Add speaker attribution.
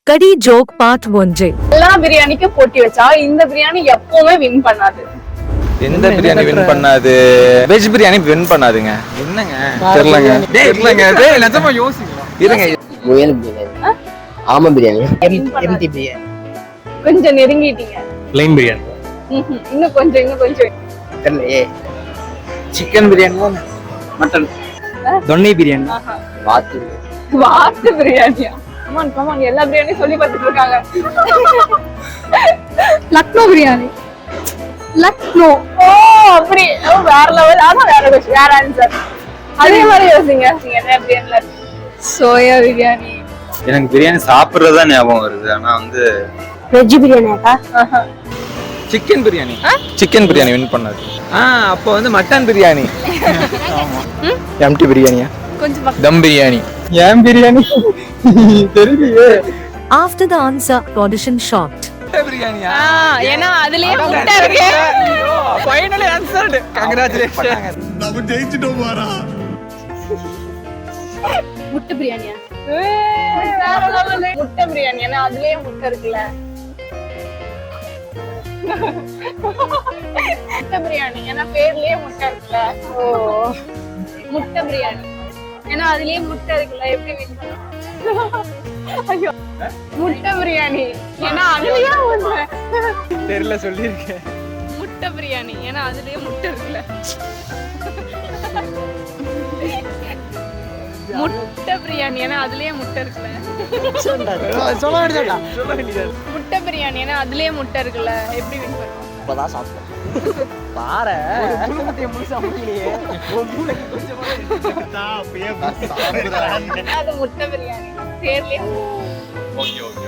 Speaker 1: கடி joke part 1.
Speaker 2: எல்லா பிரியாணிக்கும் போட்டி வச்சா இந்த பிரியாணி எப்பவுமே வின் பண்ணாது.
Speaker 3: எந்த பிரியாணி வின் பண்ணாது? வெஜ் பிரியாணி வின் பண்ணாதுங்க. என்னங்க தெரியலங்க. டேய் நிஜமா யோசிங்க. இருங்க.
Speaker 4: முயல் பிரியாணி, ஆமா பிரியாணி, எம்டி பிரியாணி.
Speaker 2: கொஞ்சம் நெருங்கிட்டீங்க.
Speaker 5: ப்ளைன் பிரியாணி.
Speaker 2: இன்னும் கொஞ்சம்
Speaker 4: தெரியலையே.
Speaker 3: சிக்கன் பிரியாணி, மட்டன்,
Speaker 5: தொன்னை பிரியாணி,
Speaker 2: வாத்து பிரியாணியா? கமான் எல்லா பிரியாணியும் சொல்லி பார்த்துட்டு இருக்காங்க.
Speaker 6: லக்னோ பிரியாணி. லக்னோ.
Speaker 2: ஓ அப்படி வேற லெவல். ஆனா வேற ஆன்சர். அதே மாதிரி யோசிங்க. என்ன பிரியாணில?
Speaker 6: சோயா பிரியாணி.
Speaker 3: எனக்கு பிரியாணி சாப்பிடுறதா ஞாபகம் வருது. ஆனா வந்து
Speaker 6: வெஜ் பிரியாணியாக்கா?
Speaker 3: Chicken biryani. Chicken biryani win பண்ணாது. அப்போ வந்து மட்டன் பிரியாணி. எம்டி பிரியாணியா?
Speaker 2: கொஞ்சம்
Speaker 3: தம் பிரியாணி. ஏன் பிரியாணி தெரியலையே.
Speaker 1: After the answer, audition shocked.
Speaker 3: பிரியாணியா?
Speaker 2: ஏன்னா அதுலயே முட்டை இருக்கு.
Speaker 3: Finally answered. கங்க்ராச்சுலேஷன்.
Speaker 7: நம்ம ஜெயிச்சிட்டோம் பாரா.
Speaker 6: முட்டை பிரியாணியா?
Speaker 2: வேற லெவல். முட்டை பிரியாணி. ஏன்னா அதுலயே முட்டை இருக்குல்ல. முட்டை பிரியாணி. ஏன்னா பேர்லயே முட்டை இருக்குல்ல. ஓ முட்டை பிரியாணி. ஏன்னா அதுலயே முட்டை இருக்குல்ல. எப்படி வின் பண்ணுவோம்? ஐயோ முட்டை பிரியாணி. ஏன்னா அதுலயே முட்டை.
Speaker 3: தெரியல சொல்லிருக்கேன்.
Speaker 2: முட்டை பிரியாணி. ஏன்னா அதுலயே முட்டை இருக்குல்ல. முட்டை பிரியாணி. ஏன்னா அதுலயே முட்டை இருக்குல்ல.
Speaker 4: சொல்ல வேண்டியதா?
Speaker 2: முட்டை பிரியாணி. ஏன்னா அதுலயே முட்டை இருக்குல்ல. எப்படி வின் பண்ணுவோம்?
Speaker 4: இப்பதான் சாப்பிட்டேன். பாற குடும்பத்தை முழுசா முடியலையே. ஒரு மூளைக்கு கொஞ்சமா
Speaker 2: அது முட்டை பிரியாணி. பேர்லயே
Speaker 3: ஓகே.